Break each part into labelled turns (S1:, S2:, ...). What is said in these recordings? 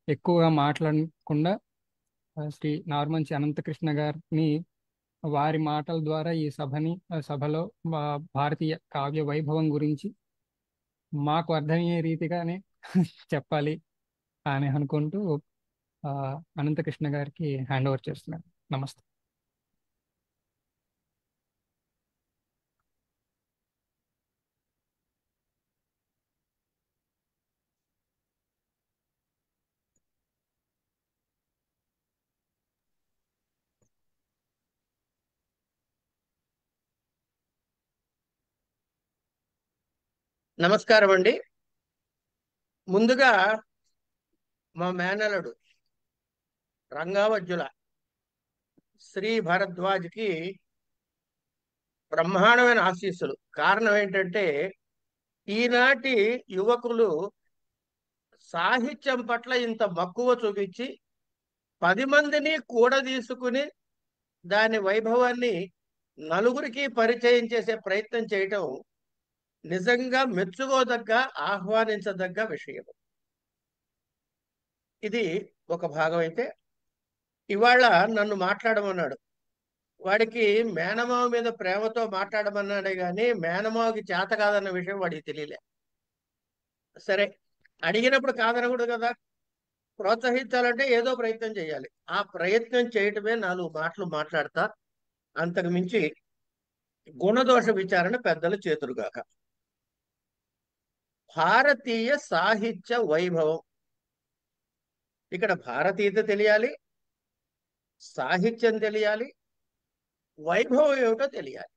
S1: ఎక్కువగా మాట్లాడకుండా శ్రీ నార్మంచి అనంతకృష్ణ గారిని వారి మాటల ద్వారా ఈ సభలో భారతీయ కావ్య వైభవం గురించి మాకు అర్థమయ్యే రీతిగానే చెప్పాలి అని అనుకుంటూ ఆ, అనంతకృష్ణ గారికి హ్యాండ్ ఓవర్ చేస్తున్నాను. నమస్తే.
S2: నమస్కారం అండి. ముందుగా మా మేనలుడు రంగావజ్జుల శ్రీ భరద్వాజ్కి బ్రహ్మాండమైన ఆశీస్సులు. కారణం ఏంటంటే ఈనాటి యువకులు సాహిత్యం పట్ల ఇంత మక్కువ చూపించి 10 మందిని తీసుకుని దాని వైభవాన్ని నలుగురికి పరిచయం చేసే ప్రయత్నం చేయటం నిజంగా మెచ్చుకోదగ్గ, ఆహ్వానించదగ్గ విషయం. ఇది ఒక భాగం అయితే, ఇవాళ నన్ను మాట్లాడమన్నాడు. వాడికి మేనమావ మీద ప్రేమతో మాట్లాడమన్నాడే గాని మేనమావకి చేత కాదన్న విషయం వాడికి తెలియలే. సరే, అడిగినప్పుడు కాదనకూడదు కదా. ప్రోత్సహించాలంటే ఏదో ప్రయత్నం చేయాలి. ఆ ప్రయత్నం చేయటమే 4 మాటలు మాట్లాడతా. అంతకు మించి గుణదోష విచారణ పెద్దలు చేతురుగాక. భారతీయ సాహిత్య వైభవం. ఇక్కడ భారతీయత తెలియాలి, సాహిత్యం తెలియాలి, వైభవం ఏమిటో తెలియాలి.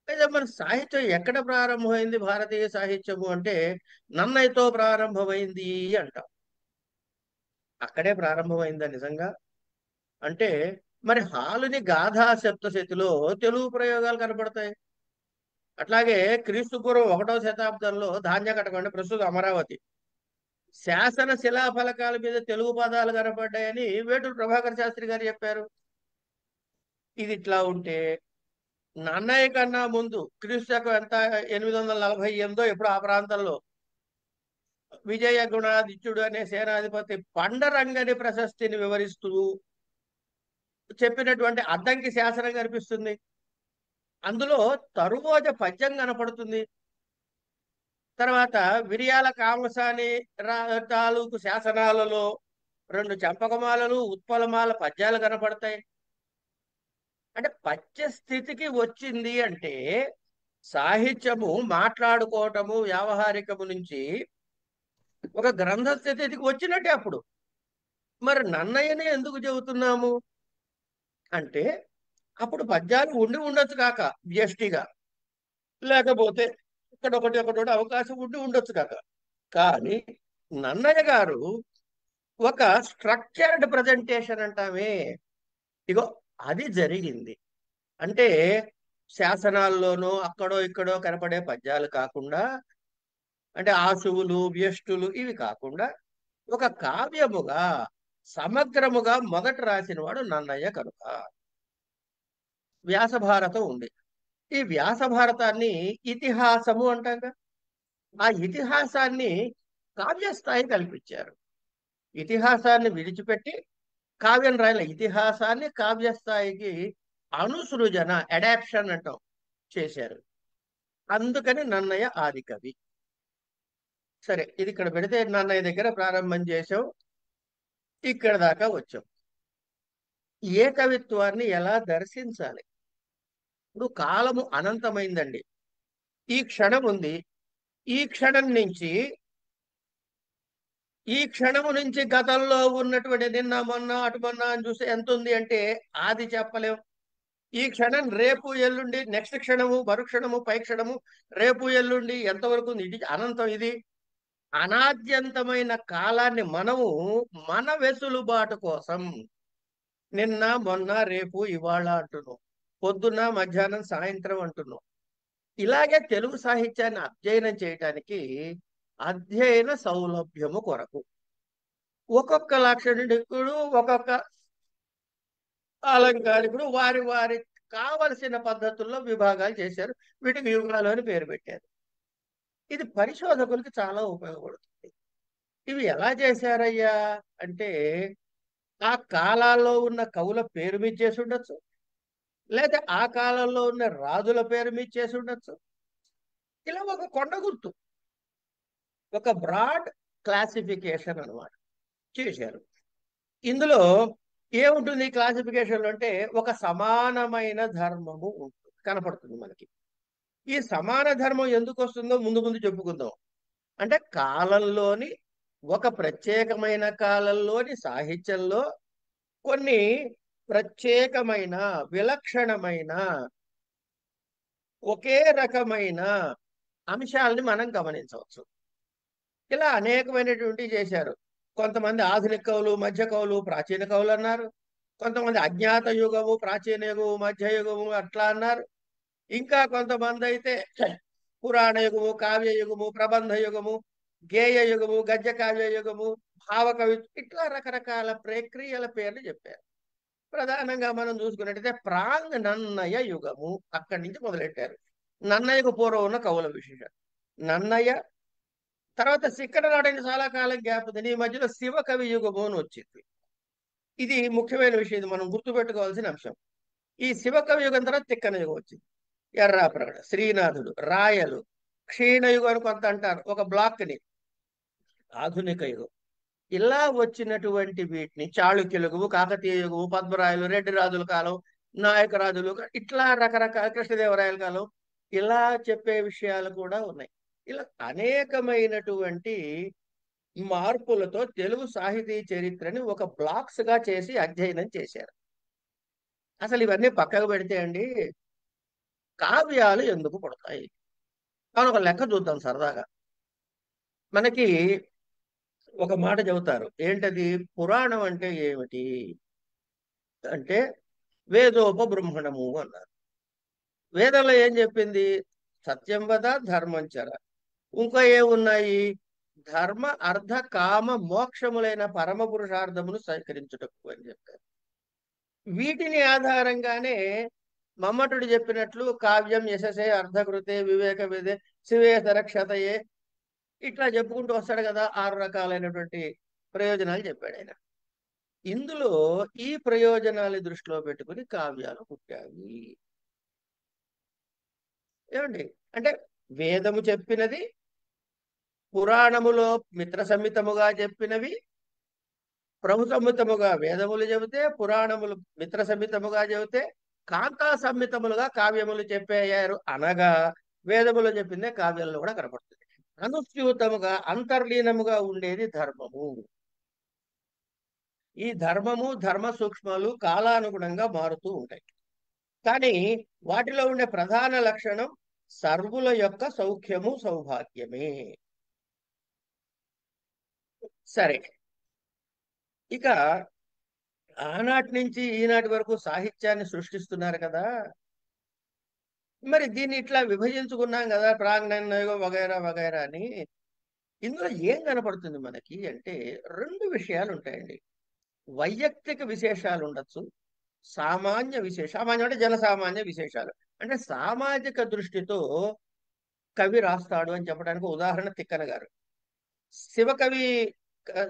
S2: అయితే మన సాహిత్యం ఎక్కడ ప్రారంభమైంది? భారతీయ సాహిత్యము అంటే నన్నయ్యతో ప్రారంభమైంది అంటాం. అక్కడే ప్రారంభమైందా నిజంగా? అంటే మరి హాలుని గాథా సప్తశతిలో తెలుగు ప్రయోగాలు కనపడతాయి. అట్లాగే క్రీస్తుపూర్వం 1వ శతాబ్దంలో ధాన్యకటకం అంటే ప్రస్తుత అమరావతి శాసన శిలాఫలకాల మీద తెలుగు పదాలు కనపడ్డాయని వేటూరు ప్రభాకర్ శాస్త్రి గారు చెప్పారు. ఇది ఇట్లా ఉంటే నన్నయ్య కన్నా ముందు క్రీస్తు శకం ఎంత 848 ఎప్పుడు ఆ ప్రాంతంలో విజయ గుణాదిత్యుడు అనే సేనాధిపతి పండరంగని ప్రశస్తిని వివరిస్తూ చెప్పినటువంటి అద్దంకి శాసనం కనిపిస్తుంది. అందులో తరువోజ పద్యం కనపడుతుంది. తర్వాత విరియాల కామసాని తాలూకు శాసనాలలో 2 చంపకమాలలు, ఉత్పలమాల పద్యాలు కనపడతాయి. అంటే పద్య స్థితికి వచ్చింది అంటే సాహిత్యము మాట్లాడుకోవటము వ్యావహారికము నుంచి ఒక గ్రంథ స్థితికి వచ్చినట్టే. అప్పుడు మరి నన్నయ్యనే ఎందుకు చెబుతున్నాము అంటే అప్పుడు పద్యాలు ఉండి ఉండొచ్చు కాక వ్యష్టిగా, లేకపోతే ఒకటి అవకాశం ఉండి ఉండొచ్చు కాక. కానీ నన్నయ్య గారు ఒక స్ట్రక్చర్డ్ ప్రజెంటేషన్ అంటామే, ఇగో అది జరిగింది. అంటే శాసనాల్లోనూ అక్కడో ఇక్కడో కనపడే పద్యాలు కాకుండా, అంటే ఆశువులు వ్యష్టులు ఇవి కాకుండా ఒక కావ్యముగా సమగ్రముగా మొదట రాసిన వాడు నన్నయ్య కనుక. వ్యాస భారతం ఉంది. ఈ వ్యాస భారతాన్ని ఇతిహాసము అంటాం. ఆ ఇతిహాసాన్ని కావ్యస్థాయి కల్పించారు. ఇతిహాసాన్ని విడిచిపెట్టి కావ్యం రాయల. ఇతిహాసాన్ని కావ్యస్థాయికి అనుసృజన, అడాప్షన్ అంటాం, చేశారు. అందుకని నన్నయ్య ఆది కవి. సరే, ఇది ఇక్కడ పెడితే నన్నయ్య దగ్గర ప్రారంభం చేసాం, ఇక్కడ దాకా వచ్చాం. ఏ కవిత్వాన్ని ఎలా దర్శించాలి? ఇప్పుడు కాలము అనంతమైందండి. ఈ క్షణం ఉంది. ఈ క్షణం నుంచి క్షణము నుంచి గతంలో ఉన్నటువంటి నిన్న మొన్న అటు మొన్న అని చూస్తే ఎంత ఉంది అంటే ఆది చెప్పలేం. ఈ క్షణం రేపు ఎల్లుండి, నెక్స్ట్ క్షణము, మరుక్షణము, పై క్షణము, రేపు ఎల్లుండి ఎంతవరకు ఉంది? ఇది అనంతం. ఇది అనాద్యంతమైన కాలాన్ని మనము మన వెసులుబాటు కోసం నిన్న మొన్న రేపు ఇవాళ అంటున్నాం, పొద్దున్న మధ్యాహ్నం సాయంత్రం అంటున్నాం. ఇలాగే తెలుగు సాహిత్యాన్ని అధ్యయనం చేయటానికి అధ్యయన సౌలభ్యము కొరకు ఒక్కొక్క లాక్షణికుడు, ఒక్కొక్క అలంకారికుడు వారి వారి కావలసిన పద్ధతుల్లో విభాగాలు చేశారు. వీటికి యుగాలు అని పేరు పెట్టారు. ఇది పరిశోధకులకి చాలా ఉపయోగపడుతుంది. ఇవి ఎలా చేశారయ్యా అంటే ఆ కాలాల్లో ఉన్న కవుల పేరు మీద చేసి ఉండొచ్చు, లేదా ఆ కాలంలో ఉన్న రాజుల పేరు మీద చేసి ఉండొచ్చు. ఇలా ఒక కొండ గుర్తు, ఒక బ్రాడ్ క్లాసిఫికేషన్ అన్నమాట చేశారు. ఇందులో ఏముంటుంది క్లాసిఫికేషన్ అంటే ఒక సమానమైన ధర్మము ఉంటుంది, కనపడుతుంది మనకి. ఈ సమాన ధర్మం ఎందుకు వస్తుందో ముందు ముందు చెప్పుకుందాం. అంటే కాలంలోని, ఒక ప్రత్యేకమైన కాలంలోని సాహిత్యంలో కొన్ని ప్రత్యేకమైన, విలక్షణమైన, ఒకే రకమైన అంశాలని మనం గమనించవచ్చు. ఇలా అనేకమైనటువంటివి చేశారు. కొంతమంది ఆధునిక కవులు, మధ్య కవులు, ప్రాచీన కవులు అన్నారు. కొంతమంది అజ్ఞాత యుగము, ప్రాచీన యుగము, మధ్య యుగము అట్లా అన్నారు. ఇంకా కొంతమంది అయితే పురాణ యుగము, కావ్య యుగము, ప్రబంధ యుగము, గేయ యుగము, గద్య కావ్య యుగము, భావకవి, ఇట్లా రకరకాల ప్రక్రియల పేర్లు చెప్పారు. ప్రధానంగా మనం చూసుకున్నట్టయితే ప్రాంగ్ నన్నయ యుగము అక్కడి నుంచి మొదలెట్టారు. నన్నయ్యకు పూర్వం ఉన్న కవుల విశేషం. నన్నయ్య తర్వాత సిక్కన నాడని చాలా కాలం గ్యాప్ ఉంది. ఈ మధ్యలో శివ కవి యుగము అని వచ్చింది. ఇది ముఖ్యమైన విషయం, ఇది మనం గుర్తుపెట్టుకోవాల్సిన అంశం. ఈ శివ కవి యుగం తర్వాత తిక్కన యుగం వచ్చింది. ఎర్రాప్రగడ, శ్రీనాథుడు, రాయలు, క్షీణయుగం అని కొంత అంటారు, ఒక బ్లాక్ ని. ఆధునిక యుగం. ఇలా వచ్చినటువంటి వీటిని చాళుక్య యుగము, కాకతీయ యుగము, పద్మరాయలు, రెడ్డి రాజుల కాలం, నాయక రాజులు, ఇట్లా రకరకాల కృష్ణదేవరాయల కాలం, ఇలా చెప్పే విషయాలు కూడా ఉన్నాయి. ఇలా అనేకమైనటువంటి మార్పులతో తెలుగు సాహితీ చరిత్రని ఒక బ్లాక్స్ గా చేసి అధ్యయనం చేశారు. అసలు ఇవన్నీ పక్కకు పెడితే అండి, కావ్యాలు ఎందుకు పుడతాయి అని ఒక లెక్క చూద్దాం సరదాగా. మనకి ఒక మాట చెబుతారు, ఏంటది? పురాణం అంటే ఏమిటి అంటే వేదోపబృంహణము అన్నారు. వేదంలో ఏం చెప్పింది? సత్యం వద ధర్మం చర. ఇంకా ఏమున్నాయి? ధర్మ అర్థ కామ మోక్షములైన పరమ పురుషార్థమును స్వీకరించుటకు అని చెప్పారు. వీటిని ఆధారంగానే మమ్మటుడు చెప్పినట్లు కావ్యం యశసే అర్ధకృతే వివేక విదే శివేతర క్షతయే, ఇట్లా చెప్పుకుంటూ వస్తాడు కదా. 6 రకాలైనటువంటి ప్రయోజనాలు చెప్పాడు ఆయన. ఇందులో ఈ ప్రయోజనాలు దృష్టిలో పెట్టుకుని కావ్యాలు పుట్టాయి. ఏమండి? అంటే వేదము చెప్పినది, పురాణములో మిత్ర సంహితముగా చెప్పినవి, ప్రభు సంహితముగా వేదములు చెబితే, పురాణములు మిత్ర సంహితముగా చెబితే, కాంతా సంహితములుగా కావ్యములు చెప్పారు అనగా వేదములు చెప్పిందే కావ్యంలో కూడా కనపడుతుంది. అనుస్యూతముగా, అంతర్లీనముగా ఉండేది ధర్మము. ఈ ధర్మము, ధర్మ సూక్ష్మాలు కాలానుగుణంగా మారుతూ ఉంటాయి. కానీ వాటిలో ఉండే ప్రధాన లక్షణం సర్వుల యొక్క సౌఖ్యము, సౌభాగ్యమే. సరే, ఇక ఆనాటి నుంచి ఈనాటి వరకు సాహిత్యాన్ని సృష్టిస్తున్నారు కదా. మరి దీన్ని ఇట్లా విభజించుకున్నాం కదా, ప్రాంగణయుగం వగైరా వగైరా అని. ఇందులో ఏం కనపడుతుంది మనకి అంటే 2 విషయాలు ఉంటాయండి. వైయక్తిక విశేషాలు ఉండొచ్చు, సామాన్యం అంటే జనసామాన్య విశేషాలు. అంటే సామాజిక దృష్టితో కవి రాస్తాడు అని చెప్పడానికి ఉదాహరణ తిక్కన గారు. శివకవి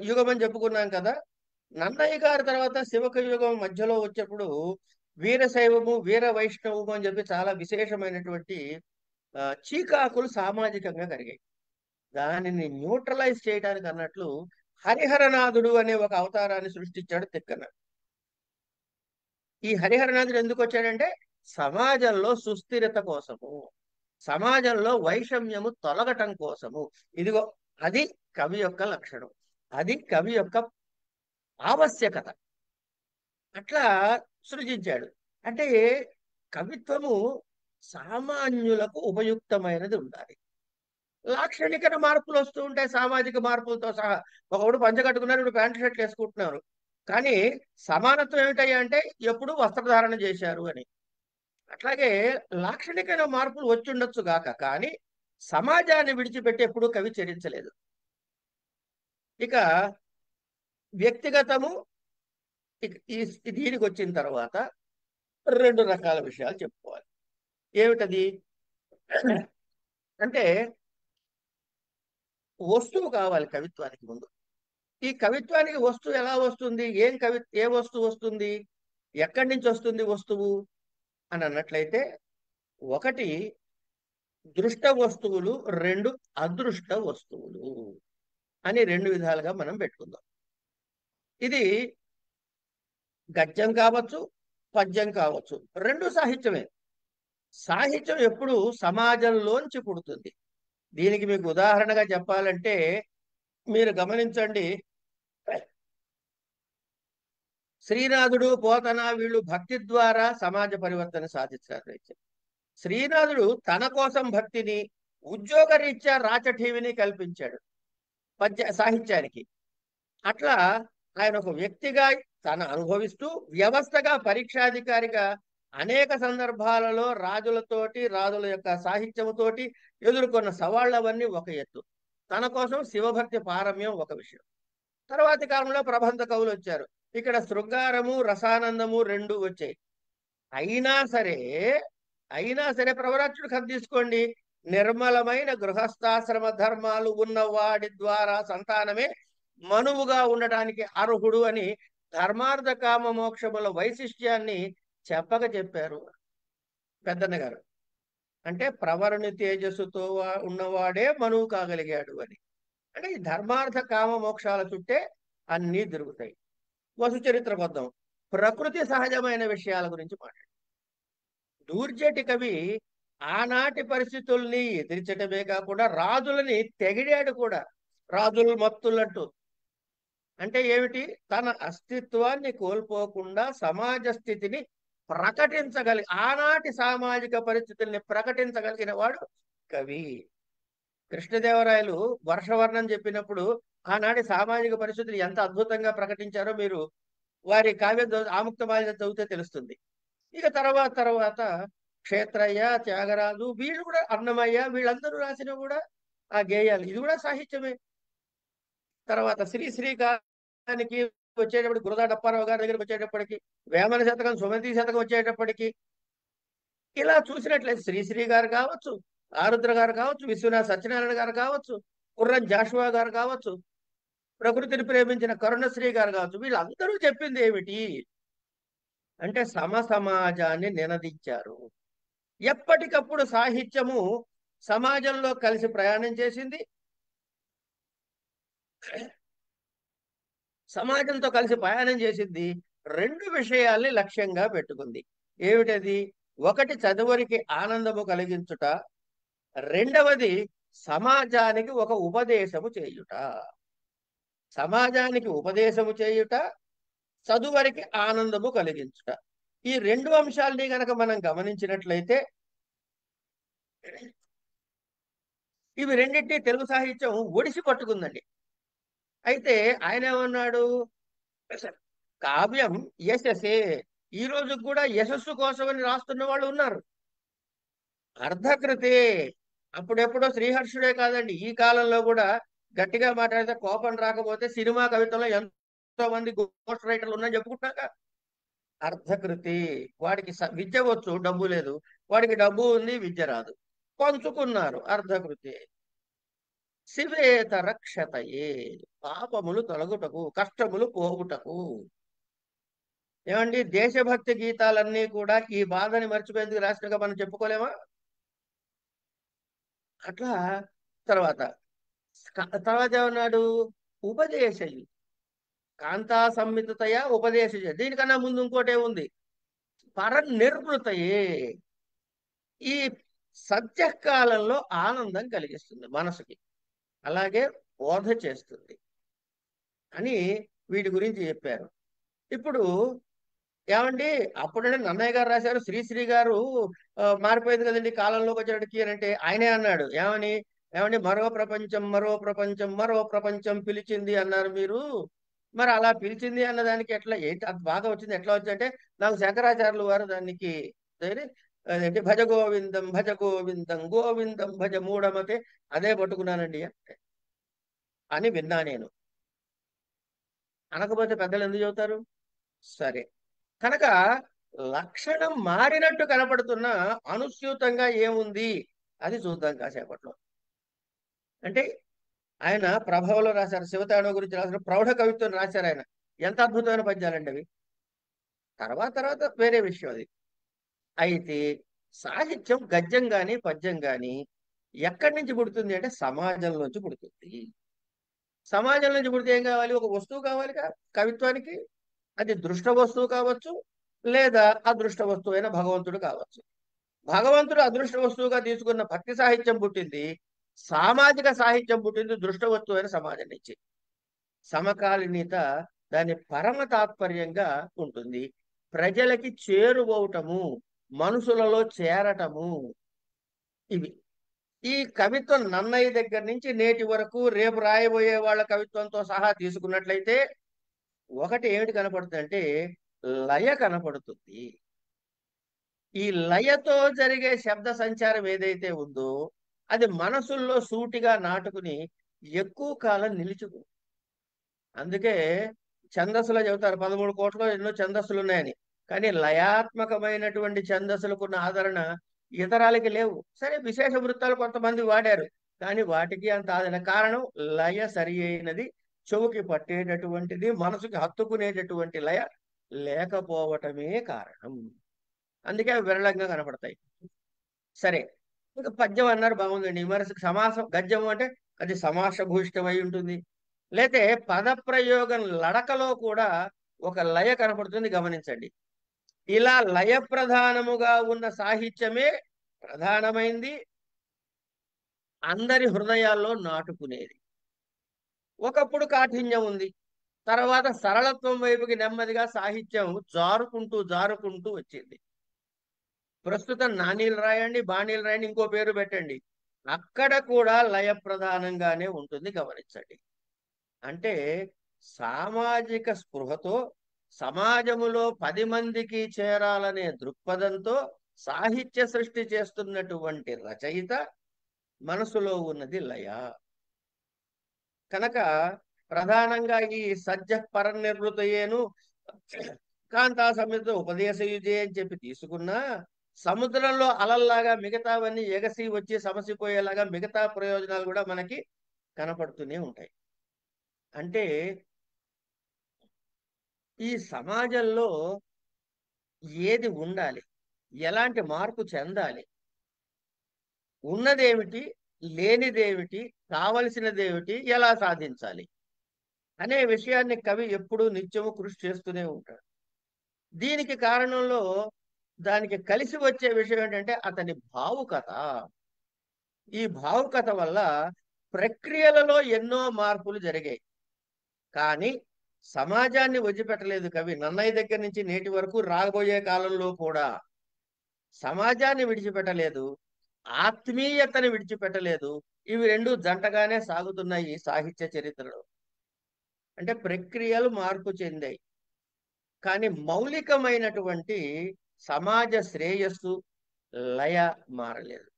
S2: యుగం అని చెప్పుకున్నాం కదా. నన్నయ్య గారి తర్వాత శివకవి యుగం మధ్యలో వచ్చేప్పుడు వీరశైవము, వీర వైష్ణవము అని చెప్పి చాలా విశేషమైనటువంటి చీకాకులు సామాజికంగా కలిగాయి. దానిని న్యూట్రలైజ్ చేయడానికి అన్నట్లు హరిహరనాథుడు అనే ఒక అవతారాన్ని సృష్టించాడు తిక్కన. ఈ హరిహరనాథుడు ఎందుకు వచ్చాడంటే సమాజంలో సుస్థిరత కోసము, సమాజంలో వైషమ్యము తొలగటం కోసము. ఇదిగో అది కవి యొక్క లక్షణం, అది కవి యొక్క ఆవశ్యకత. అట్లా సృజించాడు. అంటే కవిత్వము సామాన్యులకు ఉపయుక్తమైనది ఉండాలి. లాక్షణిక మార్పులు వస్తూ ఉంటాయి సామాజిక మార్పులతో సహా. ఒకప్పుడు పంచ కట్టుకున్నారు, ఇప్పుడు ప్యాంటు షర్ట్లు వేసుకుంటున్నారు. కానీ సమానత్వం ఏమిటయ్యా అంటే ఎప్పుడు వస్త్రధారణ చేశారు అని. అట్లాగే లాక్షణికమైన మార్పులు వచ్చి ఉండొచ్చు గాక, కానీ సమాజాన్ని విడిచిపెట్టి ఎప్పుడూ కవి చరించలేదు. ఇక వ్యక్తిగతము, ఈ దీనికి వచ్చిన తర్వాత 2 రకాల విషయాలు చెప్పుకోవాలి. ఏమిటది అంటే వస్తువు కావాలి కవిత్వానికి ముందు. ఈ కవిత్వానికి వస్తువు ఎలా వస్తుంది, ఏ వస్తువు వస్తుంది, ఎక్కడి నుంచి వస్తుంది వస్తువు అని అన్నట్లయితే, ఒకటి దృష్ట వస్తువులు, రెండు అదృష్ట వస్తువులు అని రెండు విధాలుగా మనం పెట్టుకుందాం. ఇది గద్యం కావచ్చు, పద్యం కావచ్చు, రెండు సాహిత్యమే. సాహిత్యం ఎప్పుడు సమాజంలోంచి పుడుతుంది. దీనికి మీకు ఉదాహరణగా చెప్పాలంటే మీరు గమనించండి, శ్రీనాథుడు, పోతన వీళ్ళు భక్తి ద్వారా సమాజ పరివర్తన సాధించారు. శ్రీనాథుడు తన కోసం భక్తిని, ఉద్యోగరీత్యా రాచఠీవిని కల్పించాడు సాహిత్యానికి. అట్లా ఆయన ఒక వ్యక్తిగా తను అనుభవిస్తూ, వ్యవస్థగా పరీక్షాధికారిగా అనేక సందర్భాలలో రాజులతోటి, రాజుల యొక్క సాహిత్యముతోటి ఎదుర్కొన్న సవాళ్ళవన్నీ ఒక ఎత్తు. తన కోసం శివభక్తి పారమ్యం ఒక విషయం. తర్వాతి కాలంలో ప్రబంధ కవులు వచ్చారు. ఇక్కడ శృంగారము, రసానందము రెండు వచ్చాయి. అయినా సరే ప్రవరాక్షుడు కథ తీసుకోండి, నిర్మలమైన గృహస్థాశ్రమ ధర్మాలు ఉన్నవాడి ద్వారా సంతానమే మనువుగా ఉండటానికి అర్హుడు అని ధర్మార్థ కామ మోక్షముల వైశిష్ట్యాన్ని చెప్పారు పెద్దన్న గారు. అంటే ప్రవరుని తేజస్సుతో ఉన్నవాడే మనువు కాగలిగాడు అని. అంటే ఈ ధర్మార్థ కామ మోక్షాల చుట్టే అన్నీ తిరుగుతాయి. వసు చరిత్రకు వద్దాం. ప్రకృతి సహజమైన విషయాల గురించి మాట్లాడు. దూర్జటి కవి ఆనాటి పరిస్థితుల్ని ఎదిరించటమే కాకుండా రాజులని తెగిడాడు కూడా. రాజులు మత్తులంటూ అంటే ఏమిటి, తన అస్తిత్వాన్ని కోల్పోకుండా సమాజ స్థితిని ఆనాటి సామాజిక పరిస్థితుల్ని ప్రకటించగలిగిన వాడు కవి. కృష్ణదేవరాయలు వర్షవర్ణం చెప్పినప్పుడు ఆనాటి సామాజిక పరిస్థితులు ఎంత అద్భుతంగా ప్రకటించారో మీరు వారి కావ్య ఆముక్తమాల్యం చదివితే తెలుస్తుంది. ఇక తర్వాత క్షేత్రయ్య, త్యాగరాజు వీళ్ళు కూడా, అన్నమయ్య వీళ్ళందరూ రాసిన కూడా ఆ గేయాలు, ఇది కూడా సాహిత్యమే. తర్వాత శ్రీకానికి వచ్చేటప్పటికి, గురదాడప్పారావు గారి దగ్గరికి వచ్చేటప్పటికి, వేమన శతకం, సుమతి శతకం వచ్చేటప్పటికి, ఇలా చూసినట్లయితే శ్రీశ్రీ గారు కావచ్చు, ఆరుద్ర గారు కావచ్చు, విశ్వనాథ్ సత్యనారాయణ గారు కావచ్చు, కుర్రం జాషువా గారు కావచ్చు, ప్రకృతిని ప్రేమించిన కరుణశ్రీ గారు కావచ్చు, వీళ్ళందరూ చెప్పింది ఏమిటి అంటే సమాజాన్ని నినదించారు. ఎప్పటికప్పుడు సాహిత్యము సమాజంలో కలిసి ప్రయాణం చేసింది, సమాజంతో కలిసి ప్రయాణం చేసింది. రెండు విషయాల్ని లక్ష్యంగా పెట్టుకుంది. ఏమిటది? ఒకటి చదువురికి ఆనందము కలిగించుట, రెండవది సమాజానికి ఒక ఉపదేశము చేయుట. సమాజానికి ఉపదేశము చేయుట, చదువరికి ఆనందము కలిగించుట. ఈ రెండు అంశాలని గనక మనం గమనించినట్లయితే ఇవి రెండింటినీ తెలుగు సాహిత్యం ఒడిసి పట్టుకుందండి. అయితే ఆయన ఏమన్నాడు, కావ్యం యశసే. ఈ రోజు కూడా యశస్సు కోసమని రాస్తున్న వాళ్ళు ఉన్నారు. అర్ధకృతే, అప్పుడెప్పుడో శ్రీహర్షుడే కాదండి, ఈ కాలంలో కూడా గట్టిగా మాట్లాడితే కోపం రాకపోతే సినిమా కవితలో ఎంతో మంది గోస్ట్ రైటర్లు ఉన్నారని చెప్పుకుంటాక. అర్ధకృతి, వాడికి విద్య వచ్చు, డబ్బు లేదు, వాడికి డబ్బు ఉంది, విద్య రాదు, పంచుకున్నారు. అర్ధకృతి. శివేత రక్షతయే, పాపములు తొలగుటకు, కష్టములు పోగుటకు. ఏమండి, దేశభక్తి గీతాలన్నీ కూడా ఈ బాధని మర్చిపోయేందుకు రాసినగా మనం చెప్పుకోలేమా? అట్లా తర్వాత ఏమన్నాడు, ఉపదేశయి కాంతా సంహితయ ఉపదేశ. దీనికన్నా ముందు ఇంకోటే ఉంది, పరనిర్వృతయే. ఈ సత్యకాలంలో ఆనందం కలిగిస్తుంది మనసుకి, అలాగే బోధ చేస్తుంది అని వీటి గురించి చెప్పారు. ఇప్పుడు ఏమండి, అప్పుడంటే నన్నయ్య గారు రాశారు, శ్రీశ్రీ గారు మారిపోయింది కదండి కాలంలోకి వచ్చేటికి అని అంటే ఆయనే అన్నాడు, ఏమండి మరో ప్రపంచం మరో ప్రపంచం మరో ప్రపంచం పిలిచింది అన్నారు మీరు. మరి అలా పిలిచింది అన్నదానికి ఎట్లా, ఏంటి అంత బాగా వచ్చింది, ఎట్లా వచ్చిందంటే నాకు శంకరాచార్యులు వారు దానికి అదేంటి భజ గోవిందం భజ గోవిందం గోవిందం భజ మూఢమతే అదే పట్టుకున్నానండి అని విన్నా నేను. అనకపోతే పెద్దలు ఎందుకు చెబుతారు? సరే, కనుక లక్షణం మారినట్టు కనపడుతున్నా అనుస్యూతంగా ఏముంది అది చూద్దాం కాసేపట్లో. అంటే ఆయన ప్రభావంలో రాశారు, శివతాండవ గురించి రాశారు, ప్రౌఢ కవిత్వం రాశారు ఆయన. ఎంత అద్భుతమైన పద్యాలండి అవి. తర్వాత తర్వాత వేరే విషయం అది. అయితే సాహిత్యం గద్యం గాని పద్యం గాని ఎక్కడి నుంచి పుడుతుంది అంటే సమాజంలోంచి పుడుతుంది. సమాజం నుంచి పుడితే ఏం కావాలి? ఒక వస్తువు కావాలి కవిత్వానికి. అది దృష్ట వస్తువు కావచ్చు, లేదా అదృష్ట వస్తువు అయిన భగవంతుడు కావచ్చు. భగవంతుడు అదృష్ట వస్తువుగా తీసుకున్న భక్తి సాహిత్యం పుట్టింది, సామాజిక సాహిత్యం పుట్టింది దృష్ట వస్తువు అయిన సమాజం నుంచి. సమకాలీనత దాని పరమ తాత్పర్యంగా ఉంటుంది. ప్రజలకి చేరువవటము, మనుషులలో చేరటము, ఇవి. ఈ కవిత్వం నన్నయ్య దగ్గర నుంచి నేటి వరకు రేపు రాయబోయే వాళ్ళ కవిత్వంతో సహా తీసుకున్నట్లయితే ఒకటి ఏమిటి కనపడుతుంది అంటే లయ కనపడుతుంది. ఈ లయతో జరిగే శబ్ద సంచారం ఏదైతే ఉందో అది మనసుల్లో సూటిగా నాటుకుని ఎక్కువ కాలం నిలిచిపో. అందుకే ఛందస్సులో చెబుతారు 13 కోట్ల ఎన్నో ఛందస్సులు ఉన్నాయని. కానీ లయాత్మకమైనటువంటి ఛందస్సులకున్న ఆదరణ ఇతరాలకి లేవు. సరే, విశేష వృత్తాలు కొంతమంది వాడారు, కానీ వాటికి అంత ఆదరణ. కారణం లయ సరి అయినది, చెవుకి పట్టేటటువంటిది, మనసుకి హత్తుకునేటటువంటి లయ లేకపోవటమే కారణం. అందుకే అవి విరళంగా కనపడతాయి. సరే, ఇంకా పద్యం అన్నారు, బాగుందండి. మరి సమాసం గద్యం అంటే అది సమాస భూయిష్టమై ఉంటుంది. లేతే పదప్రయోగం లడకలో కూడా ఒక లయ కనపడుతుంది, గమనించండి. ఇలా లయ ప్రధానముగా ఉన్న సాహిత్యమే ప్రధానమైంది, అందరి హృదయాల్లో నాటుకునేది. ఒకప్పుడు కాఠిన్యం ఉంది, తర్వాత సరళత్వం వైపుకి నెమ్మదిగా సాహిత్యం జారుకుంటూ జారుకుంటూ వచ్చింది. ప్రస్తుతం నానీలు రాయండి, బాణీలు రాయండి, ఇంకో పేరు పెట్టండి, అక్కడ కూడా లయ ప్రధానంగానే ఉంటుంది, గమనించండి. అంటే సామాజిక స్పృహతో సమాజములో 10 మందికి చేరాలనే దృక్పథంతో సాహిత్య సృష్టి చేస్తున్నటువంటి రచయిత మనసులో ఉన్నది లయ. కనుక ప్రధానంగా ఈ సజ్జ పరనిర్వృతయేను కాంతా సమిత ఉపదేశయుజే అని చెప్పి తీసుకున్నా, సముద్రంలో అలల్లాగా మిగతావన్నీ ఎగసి వచ్చి సమసిపోయేలాగా మిగతా ప్రయోజనాలు కూడా మనకి కనపడుతూనే ఉంటాయి. అంటే ఈ సమాజంలో ఏది ఉండాలి, ఎలాంటి మార్పు చెందాలి, ఉన్నదేమిటి, లేనిదేమిటి, కావలసినదేమిటి, ఎలా సాధించాలి అనే విషయాన్ని కవి ఎప్పుడూ నిత్యము కృషి చేస్తూనే ఉంటాడు. దీనికి కారణంలో దానికి కలిసి వచ్చే విషయం ఏంటంటే అతని భావుకత. ఈ భావుకత వల్ల ప్రక్రియలలో ఎన్నో మార్పులు జరిగాయి, కానీ సమాజాన్ని వదిలిపెట్టలేదు కవి. నన్నయ్య దగ్గర నుంచి నేటి వరకు రాబోయే కాలంలో కూడా సమాజాన్ని విడిచిపెట్టలేదు, ఆత్మీయతని విడిచిపెట్టలేదు. ఇవి రెండు జంటగానే సాగుతున్నాయి సాహిత్య చరిత్రలో. అంటే ప్రక్రియలు మార్పు చెందాయి, కానీ మౌలికమైనటువంటి సమాజ శ్రేయస్సు, లయ మారలేదు.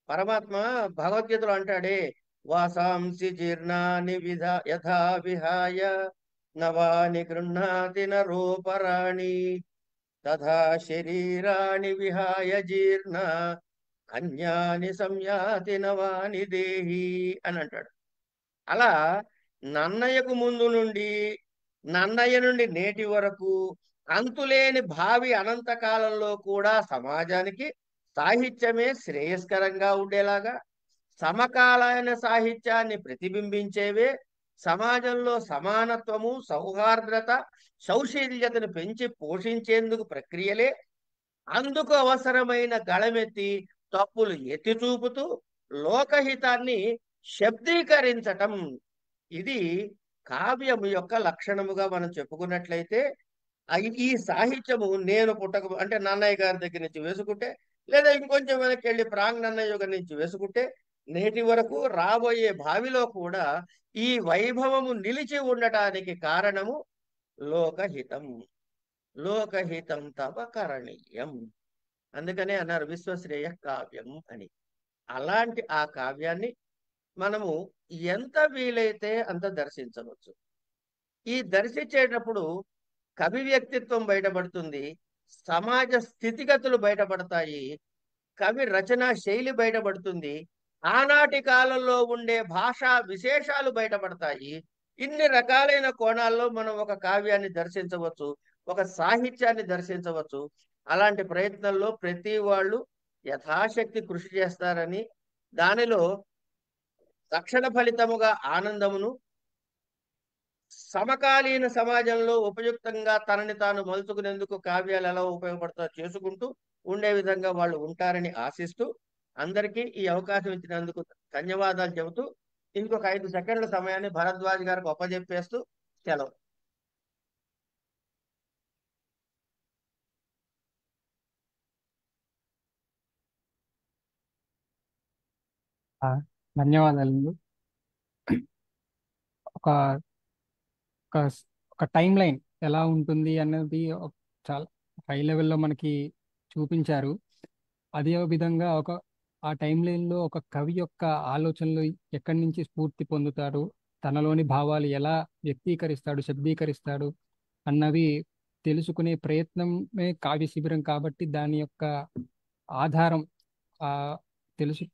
S2: పరమాత్మ భగవద్గీతలో అంటాడే, వాసాంసి జీర్ణాని యథా విహాయ నవాని గృహ్ణాతి నరోపరాణి తథా శరీరాణి విహాయ జీర్ణ అన్యాని సంయాతి నవాని దేహి అని అంటాడు. అలా నన్నయ్యకు ముందు నుండి, నన్నయ్య నుండి నేటి వరకు అంతులేని భావి అనంత కాలంలో కూడా సమాజానికి సాహిత్యమే శ్రేయస్కరంగా ఉండేలాగా, సమకాలీన సాహిత్యాన్ని ప్రతిబింబించేవే, సమాజంలో సమానత్వము, సౌహార్ద్రత, సౌశీల్యతను పెంచి పోషించేందుకు ప్రక్రియలే, అందుకు అవసరమైన గళమెత్తి తప్పులు ఎత్తి చూపుతూ లోకహితాన్ని శబ్దీకరించటం, ఇది కావ్యము యొక్క లక్షణముగా మనం చెప్పుకున్నట్లయితే, ఈ సాహిత్యము నేను పుట్టక అంటే నన్నయ్య గారి దగ్గర నుంచి వేసుకుంటే, లేదా ఇంకొంచెం వెనక్కి వెళ్ళి ప్రాంగ్ నన్నయ్య గారి నుంచి వేసుకుంటే, నేటి వరకు రాబోయే భావిలో కూడా ఈ వైభవము నిలిచి ఉండటానికి కారణము లోకహితం. లోకహితం తవ కరణీయం. అందుకనే అన్నారు విశ్వశ్రేయ కావ్యం అని. అలాంటి ఆ కావ్యాన్ని మనము ఎంత వీలైతే అంత దర్శించవచ్చు. ఈ దర్శించేటప్పుడు కవి వ్యక్తిత్వం బయటపడుతుంది, సమాజ స్థితిగతులు బయటపడతాయి, కవి రచనా శైలి బయటపడుతుంది, ఆనాటి కాలంలో ఉండే భాషా విశేషాలు బయటపడతాయి. ఇన్ని రకాలైన కోణాల్లో మనం ఒక కావ్యాన్ని దర్శించవచ్చు, ఒక సాహిత్యాన్ని దర్శించవచ్చు. అలాంటి ప్రయత్నంలో ప్రతి వాళ్ళు యథాశక్తి కృషి చేస్తారని, దానిలో తక్షణ ఫలితముగా ఆనందమును, సమకాలీన సమాజంలో ఉపయుక్తంగా తనని తాను మలుచుకునేందుకు కావ్యాలు ఎలా ఉపయోగపడతాయో చేసుకుంటూ ఉండే విధంగా వాళ్ళు ఉంటారని ఆశిస్తూ, అందరికీ ఈ అవకాశం ఇచ్చినందుకు ధన్యవాదాలు చెబుతూ, ఇంకొక 5 సెకండ్ల సమయాన్ని భరద్వాజ్ గారికి ఒప్పజెప్పేస్తూ సెలవు.
S1: ఆ, ధన్యవాదాలు. ఒక ఒక ఒక టైం లైన్ ఎలా ఉంటుంది అన్నది చాలా హై లెవెల్లో మనకి చూపించారు. అదే విధంగా ఆ టైం లైన్లో ఒక కవి యొక్క ఆలోచనలు ఎక్కడి నుంచి స్ఫూర్తి పొందుతాడు, తనలోని భావాలు ఎలా వ్యక్తీకరిస్తాడు, శబ్దీకరిస్తాడు అన్నవి తెలుసుకునే ప్రయత్నమే కావ్య శిబిరం. కాబట్టి దాని యొక్క ఆధారం ఆ తెలుసు